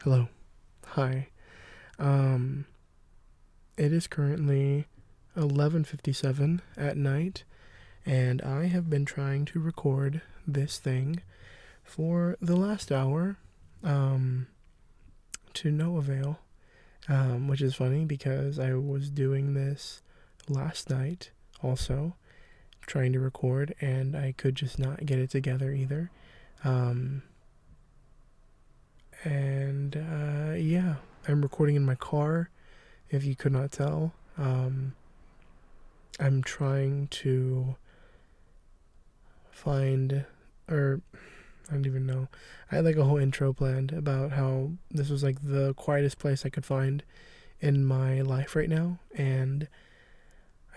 Hello. Hi. Um, it is currently 11:57 at night, and I have been trying to record this thing for the last hour, um, to no avail. Which is funny because I was doing this last night also, trying to record, and I could just not get it together either. Um, yeah, I'm recording in my car, if you could not tell. I'm trying to find, or I don't even know. I had like a whole intro planned about how this was like the quietest place I could find in my life right now, and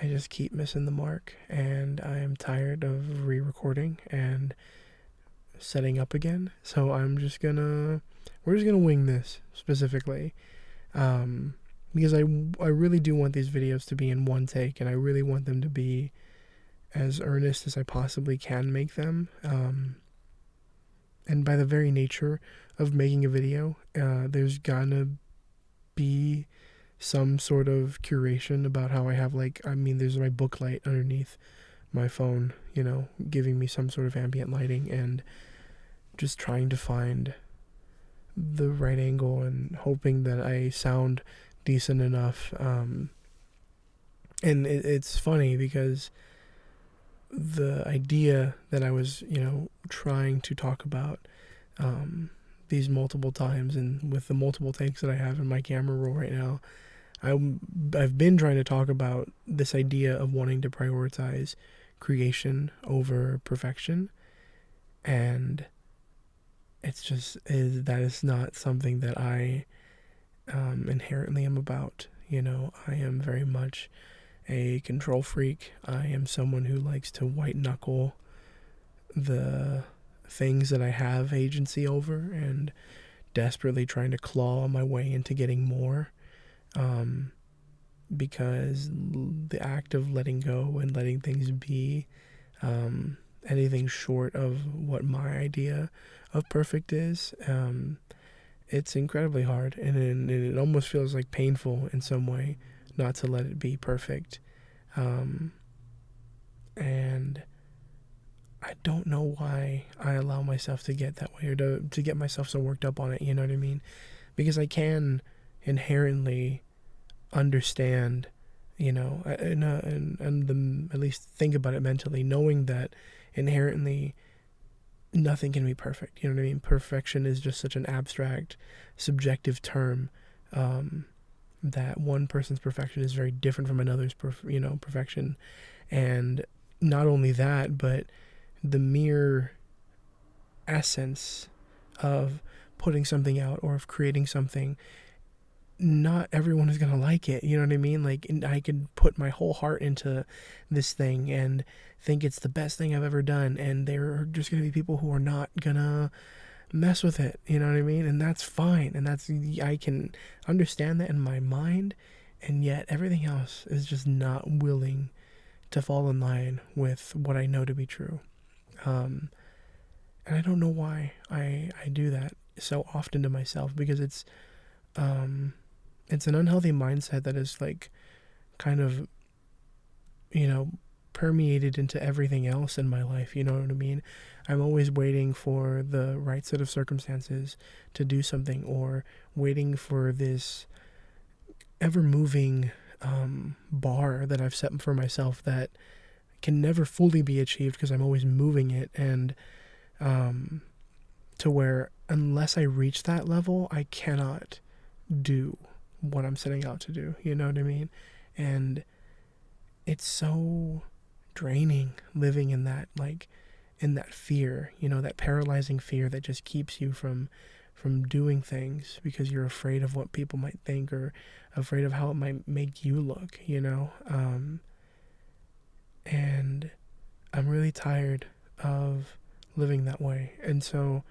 I just keep missing the mark, and I am tired of re-recording and setting up again. So we're just gonna wing this specifically, um, because I really do want these videos to be in one take, and I really want them to be as earnest as I possibly can make them. And by the very nature of making a video, there's gonna be some sort of curation about how I have, like, I mean, there's my book light underneath my phone, giving me some sort of ambient lighting, and just trying to find the right angle and hoping that I sound decent enough. And it's funny because the idea that I was, trying to talk about, these multiple times, and with the multiple takes that I have in my camera roll right now, I've been trying to talk about this idea of wanting to prioritize creation over perfection, and that is not something that I inherently am about. I am very much a control freak. I am someone who likes to white knuckle the things that I have agency over, and desperately trying to claw my way into getting more. Um, because the act of letting go and letting things be, anything short of what my idea of perfect is, it's incredibly hard, and it almost feels like painful in some way not to let it be perfect. Um, and I don't know why I allow myself to get that way, or to get myself so worked up on it, you know what I mean? Because I can inherently understand, and at least think about it mentally, knowing that inherently nothing can be perfect. You know what I mean? Perfection is just such an abstract, subjective term, that one person's perfection is very different from another's, perfection. And not only that, but the mere essence of putting something out or of creating something, not everyone is gonna like it. You know what I mean? Like, I could put my whole heart into this thing and think it's the best thing I've ever done, and there are just gonna be people who are not gonna mess with it. You know what I mean? And that's fine. And I can understand that in my mind, and yet everything else is just not willing to fall in line with what I know to be true. Um, and I don't know why I do that so often to myself, because um, it's an unhealthy mindset that is, like, kind of, you know, permeated into everything else in my life. You know what I mean? I'm always waiting for the right set of circumstances to do something, or waiting for this ever moving, bar that I've set for myself that can never fully be achieved because I'm always moving it. And um, to where, unless I reach that level, I cannot do what I'm setting out to do. You know what I mean? And it's so draining living in that, like, in that fear, that paralyzing fear that just keeps you from doing things because you're afraid of what people might think, or afraid of how it might make you look. And I'm really tired of living that way. And so,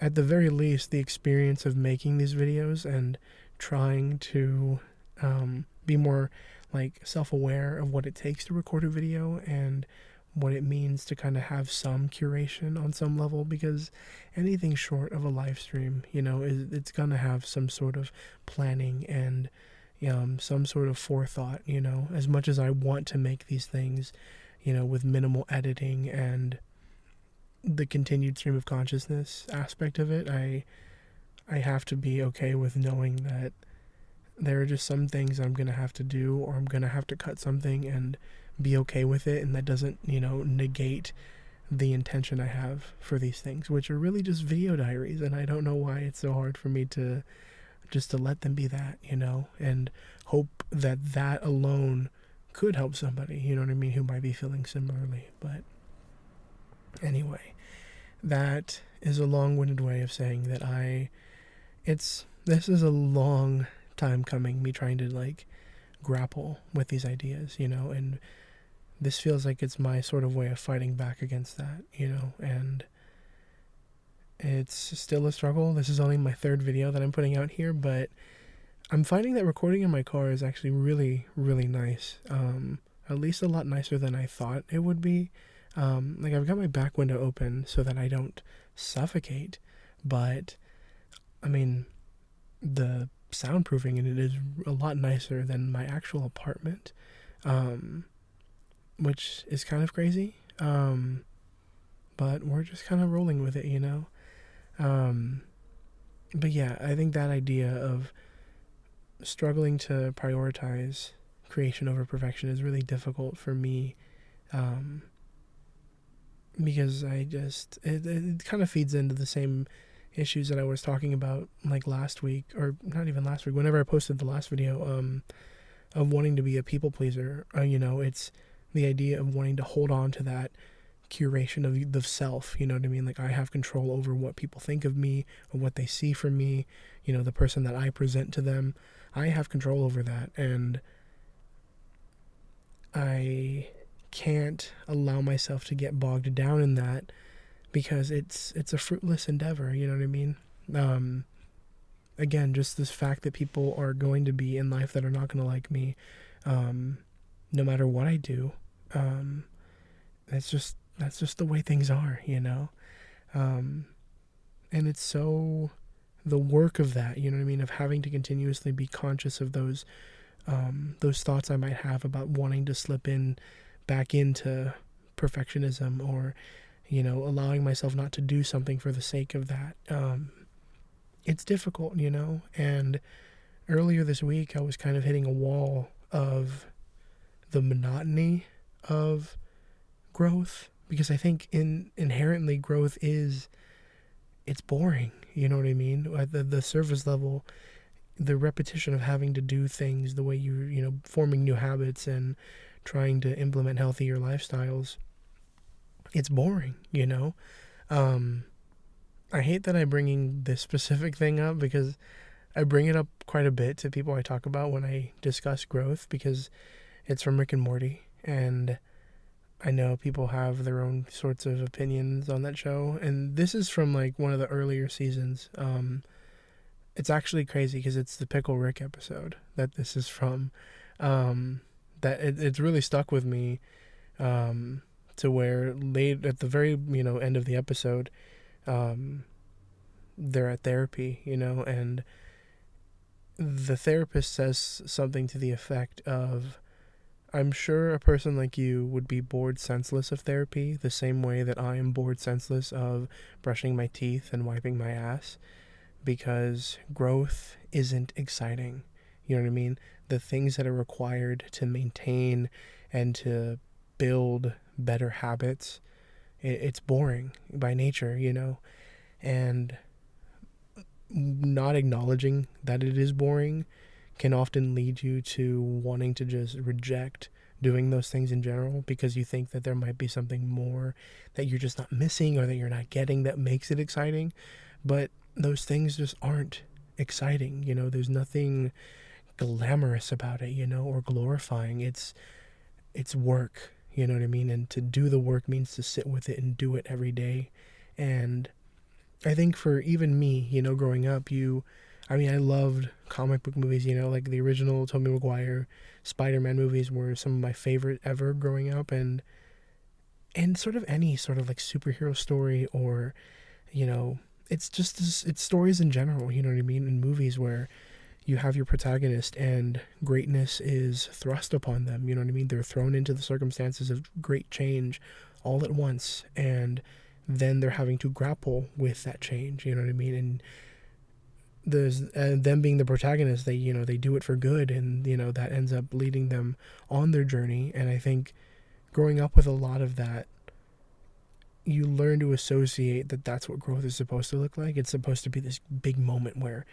at the very least, the experience of making these videos and trying to, be more, like, self-aware of what it takes to record a video, and what it means to kind of have some curation on some level, because anything short of a live stream, it's going to have some sort of planning and some sort of forethought, as much as I want to make these things, with minimal editing and the continued stream of consciousness aspect of it. I have to be okay with knowing that there are just some things I'm going to have to do, or I'm going to have to cut something and be okay with it. And that doesn't, negate the intention I have for these things, which are really just video diaries. And I don't know why it's so hard for me to just to let them be that, and hope that that alone could help somebody, you know what I mean, who might be feeling similarly. But anyway, that is a long-winded way of saying that this is a long time coming, me trying to grapple with these ideas, and this feels like it's my sort of way of fighting back against that, and it's still a struggle. This is only my third video that I'm putting out here, but I'm finding that recording in my car is actually really, really nice. At least a lot nicer than I thought it would be. I've got my back window open so that I don't suffocate, but I mean, the soundproofing in it is a lot nicer than my actual apartment, which is kind of crazy. But we're just kind of rolling with it, But yeah, I think that idea of struggling to prioritize creation over perfection is really difficult for me, because it kind of feeds into the same issues that I was talking about last week, or not even last week, whenever I posted the last video, of wanting to be a people pleaser. It's the idea of wanting to hold on to that curation of the self, you know what I mean? I have control over what people think of me, or what they see from me, the person that I present to them. I have control over that, and I can't allow myself to get bogged down in that, because it's a fruitless endeavor, you know what I mean? Again, just this fact that people are going to be in life that are not going to like me, no matter what I do. That's just the way things are, and it's so the work of that, you know what I mean, of having to continuously be conscious of those thoughts I might have about wanting to slip back into perfectionism, or allowing myself not to do something for the sake of that. It's difficult, and earlier this week I was kind of hitting a wall of the monotony of growth, because I think inherently growth it's boring, you know what I mean? At the surface level, the repetition of having to do things the way forming new habits and trying to implement healthier lifestyles, it's boring, I hate that I'm bringing this specific thing up, because I bring it up quite a bit to people I talk about when I discuss growth, because it's from Rick and Morty, and I know people have their own sorts of opinions on that show, and this is from one of the earlier seasons. It's actually crazy because it's the Pickle Rick episode that this is from. That it's really stuck with me, to where late at the very end of the episode, they're at therapy, and the therapist says something to the effect of, I'm sure a person like you would be bored senseless of therapy, the same way that I am bored senseless of brushing my teeth and wiping my ass, because growth isn't exciting. You know what I mean? The things that are required to maintain and to build better habits, it's boring by nature, and not acknowledging that it is boring can often lead you to wanting to just reject doing those things in general, because you think that there might be something more that you're just not missing, or that you're not getting, that makes it exciting. But those things just aren't exciting, there's nothing glamorous about it, or glorifying. It's work, you know what I mean? And to do the work means to sit with it and do it every day. And I think for even me, growing up, I loved comic book movies, the original Tobey Maguire Spider-Man movies were some of my favorite ever growing up, and and sort of any sort of like superhero story, or you know, it's just it's stories in general, you know what I mean, in movies where you have your protagonist and greatness is thrust upon them, you know what I mean, they're thrown into the circumstances of great change all at once, and then they're having to grapple with that change, you know what I mean, and there's them being the protagonist, they, you know, they do it for good, and you know that ends up leading them on their journey. And I think growing up with a lot of that, you learn to associate that that's what growth is supposed to look like. It's supposed to be this big moment where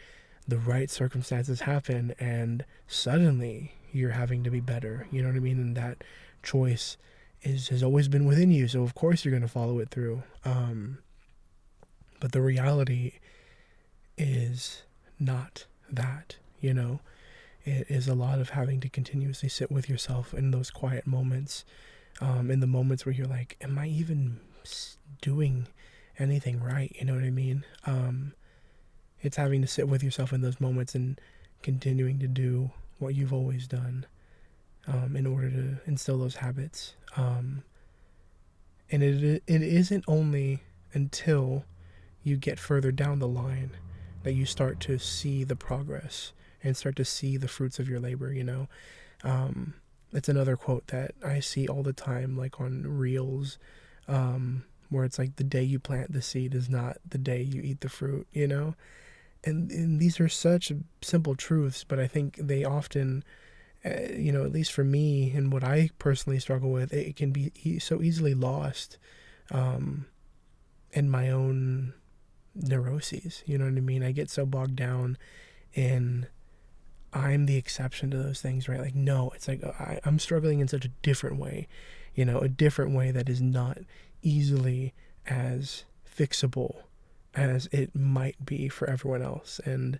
the right circumstances happen and suddenly you're having to be better, you know what I mean, and that choice has always been within you, so of course you're going to follow it through. But the reality is not that, you know. It is a lot of having to continuously sit with yourself in those quiet moments, in the moments where you're like, am I even doing anything right, you know what I mean. It's having to sit with yourself in those moments and continuing to do what you've always done, in order to instill those habits. And it isn't only until you get further down the line that you start to see the progress and start to see the fruits of your labor, you know. It's another quote that I see all the time, like on reels, where it's like, the day you plant the seed is not the day you eat the fruit, you know. And these are such simple truths, but I think they often, you know, at least for me and what I personally struggle with, it can be so easily lost, in my own neuroses, you know what I mean. I get so bogged down in, I'm the exception to those things, right? Like, no, it's like I'm struggling in such a different way, you know, a different way that is not easily as fixable as it might be for everyone else. And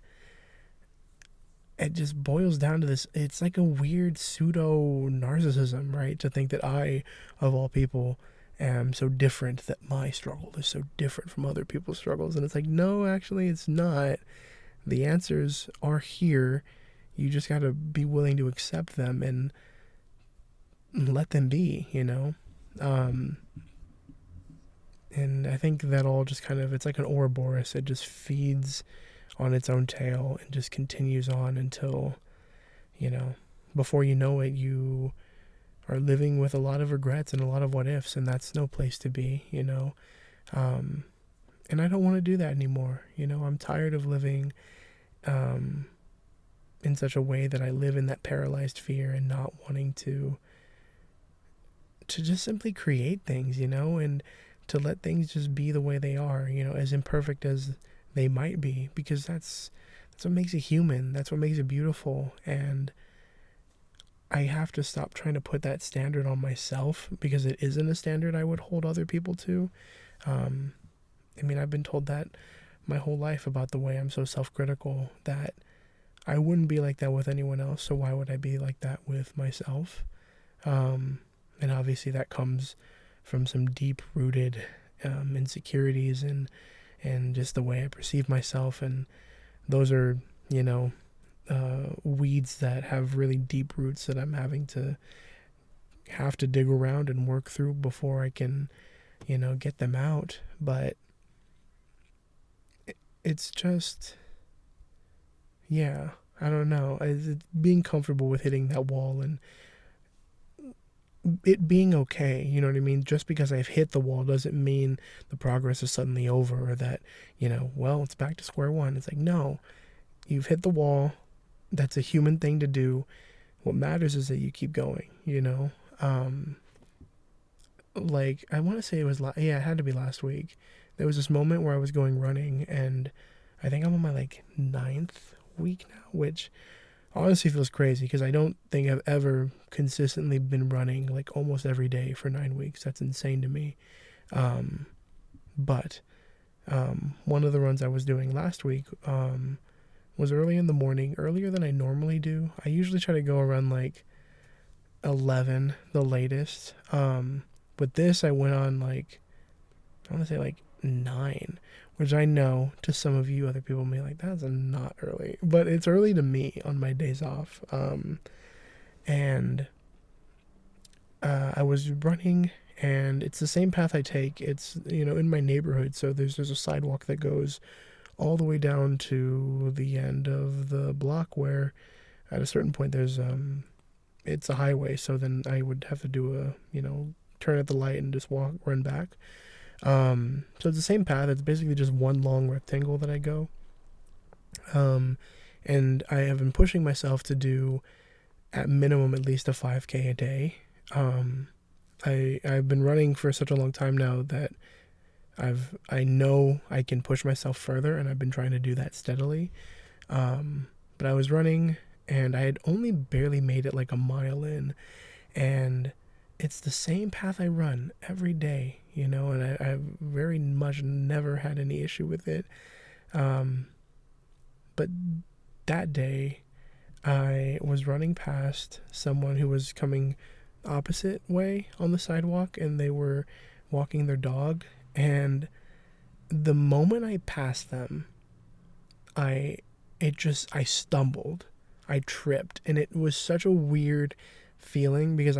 it just boils down to this, it's like a weird pseudo narcissism, right? To think that I, of all people, am so different, that my struggle is so different from other people's struggles. And it's like, no, actually it's not. The answers are here. You just got to be willing to accept them and let them be, you know. And I think that all just kind of, it's like an Ouroboros. It just feeds on its own tail and just continues on until, you know, before you know it, you are living with a lot of regrets and a lot of what ifs, and that's no place to be, you know. And I don't want to do that anymore. You know, I'm tired of living in such a way that I live in that paralyzed fear and not wanting to just simply create things, you know, and to let things just be the way they are, you know, as imperfect as they might be, because that's what makes it human. That's what makes it beautiful. And I have to stop trying to put that standard on myself, because it isn't a standard I would hold other people to. I mean, I've been told that my whole life about the way I'm so self-critical, that I wouldn't be like that with anyone else, so why would I be like that with myself? And obviously that comes from some deep-rooted insecurities and just the way I perceive myself, and those are, you know, weeds that have really deep roots that I'm having to dig around and work through before I can, you know, get them out. But it's just, yeah, I don't know. It's being comfortable with hitting that wall and it being okay, you know what I mean? Just because I've hit the wall doesn't mean the progress is suddenly over, or that, you know, well, it's back to square one. It's like, no, you've hit the wall. That's a human thing to do. What matters is that you keep going, you know? Like, I want to say it was, it had to be last week. There was this moment where I was going running, and I think I'm on my, like, 9th week now, which honestly feels crazy, because I don't think I've ever consistently been running, like, almost every day for 9 weeks. That's insane to me. But one of the runs I was doing last week was early in the morning, earlier than I normally do. I usually try to go around, like, 11, the latest. But this I went on, like, I want to say, like, 9, which I know to some of you other people may be like, that's not early, but it's early to me on my days off. And I was running, and it's the same path I take. It's, in my neighborhood, so there's a sidewalk that goes all the way down to the end of the block, where at a certain point there's it's a highway, so then I would have to do turn at the light and just run back. So it's the same path. It's basically just one long rectangle that I go. And I have been pushing myself to do at minimum at least a 5K a day. I've been running for such a long time now that I know I can push myself further, and I've been trying to do that steadily. But I was running, and I had only barely made it like a mile in, and it's the same path I run every day, and I've very much never had any issue with it. But that day, I was running past someone who was coming opposite way on the sidewalk, and they were walking their dog. And the moment I passed them, I stumbled, I tripped, and it was such a weird feeling because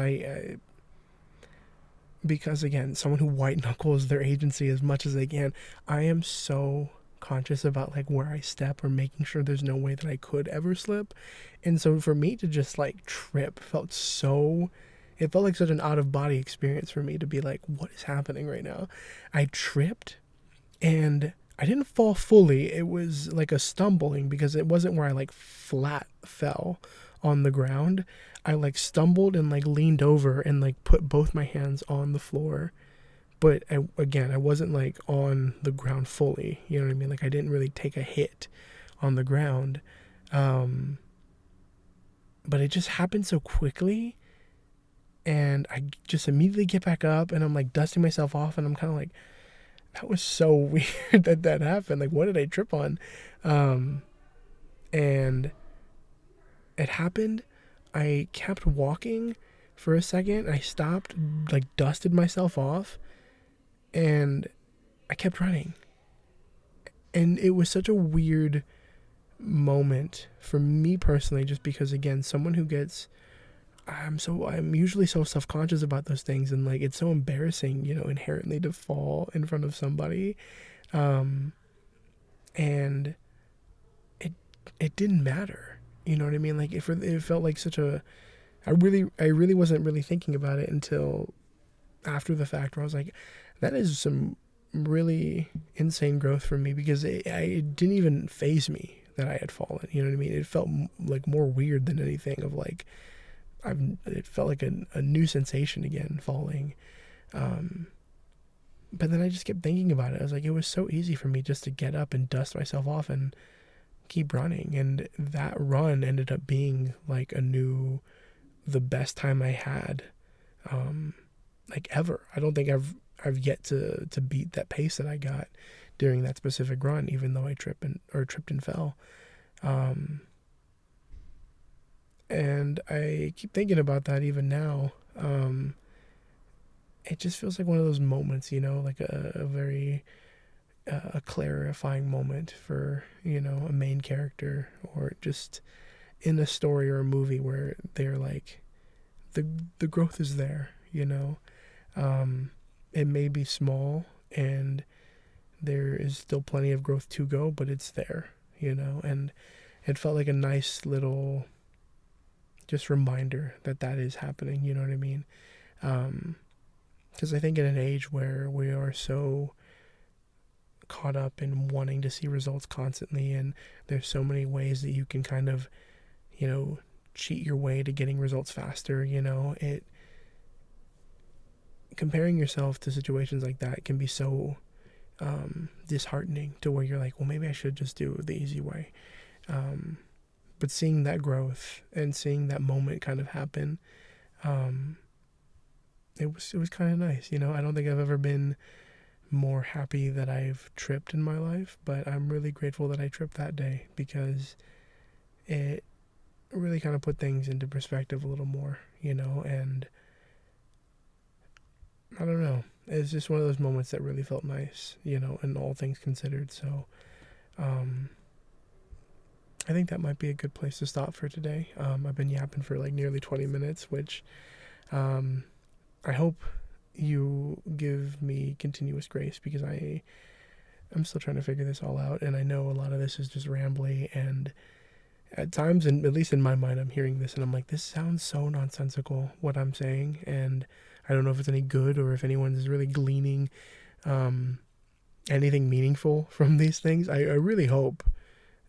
again, someone who white knuckles their agency as much as they can, I am so conscious about like where I step, or making sure there's no way that I could ever slip. And so for me to just like trip it felt like such an out of body experience for me to be like, what is happening right now? I tripped, and I didn't fall fully. It was like a stumbling, because it wasn't where I like flat fell on the ground. I like stumbled and like leaned over and like put both my hands on the floor. But I wasn't like on the ground fully. You know what I mean? Like I didn't really take a hit on the ground. But it just happened so quickly. And I just immediately get back up, and I'm like dusting myself off, and I'm kind of like, that was so weird that happened. Like, what did I trip on? And it happened. I kept walking for a second. I stopped, like dusted myself off, and I kept running. And it was such a weird moment for me personally, just because again, someone who gets I'm usually so self-conscious about those things, and like it's so embarrassing, inherently to fall in front of somebody. And it didn't matter. You know what I mean? Like it felt like such a I really wasn't really thinking about it until after the fact, where I was like, that is some really insane growth for me, because it didn't even faze me that I had fallen. You know what I mean? It felt like more weird than anything, of like it felt like a new sensation again, falling. But then I just kept thinking about it. I was like, it was so easy for me just to get up and dust myself off and keep running. And that run ended up being like the best time I had, like ever. I don't think I've yet to beat that pace that I got during that specific run, even though I tripped and fell. And I keep thinking about that even now. It just feels like one of those moments, like a very a clarifying moment for, a main character, or just in a story or a movie where they're like, the growth is there, It may be small, and there is still plenty of growth to go, but it's there, and it felt like a nice little just reminder that is happening, you know what I mean? Because I think in an age where we are so caught up in wanting to see results constantly, and there's so many ways that you can kind of, cheat your way to getting results faster, it comparing yourself to situations like that can be so disheartening, to where you're like, well, maybe I should just do the easy way. But seeing that growth and seeing that moment kind of happen, it was kind of nice. I don't think I've ever been more happy that I've tripped in my life, but I'm really grateful that I tripped that day, because it really kind of put things into perspective a little more, and I don't know. It's just one of those moments that really felt nice, and all things considered. So, I think that might be a good place to stop for today. I've been yapping for like nearly 20 minutes, which I hope you give me continuous grace, because I'm still trying to figure this all out, and I know a lot of this is just rambly, and at times, and at least in my mind, I'm hearing this and I'm like, this sounds so nonsensical, what I'm saying, and I don't know if it's any good or if anyone is really gleaning um, anything meaningful from these things. I really hope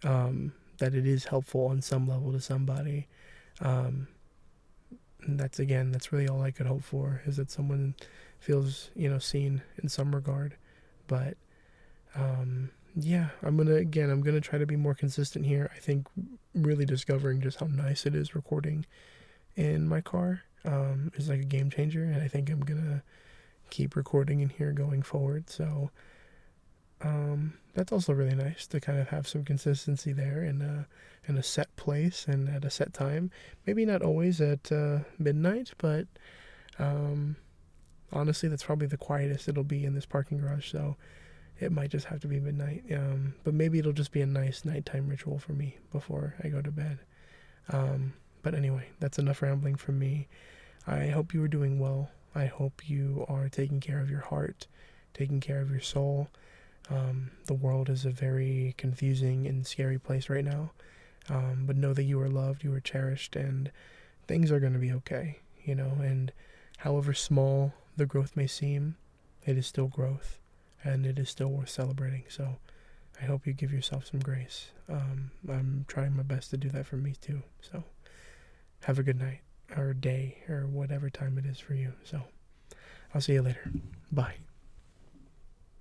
that it is helpful on some level to somebody. Um, and that's really all I could hope for, is that someone feels, seen in some regard. But yeah, I'm gonna try to be more consistent here. I think really discovering just how nice it is recording in my car is like a game changer, and I think I'm gonna keep recording in here going forward. So that's also really nice to kind of have some consistency there in a set place and at a set time. Maybe not always at midnight, but honestly, that's probably the quietest it'll be in this parking garage. So it might just have to be midnight. But maybe it'll just be a nice nighttime ritual for me before I go to bed. But anyway, that's enough rambling from me. I hope you are doing well. I hope you are taking care of your heart, taking care of your soul. The world is a very confusing and scary place right now. But know that you are loved, you are cherished, and things are going to be okay, and however small the growth may seem, it is still growth, and it is still worth celebrating. So I hope you give yourself some grace. I'm trying my best to do that for me too. So have a good night or day or whatever time it is for you. So I'll see you later. Bye.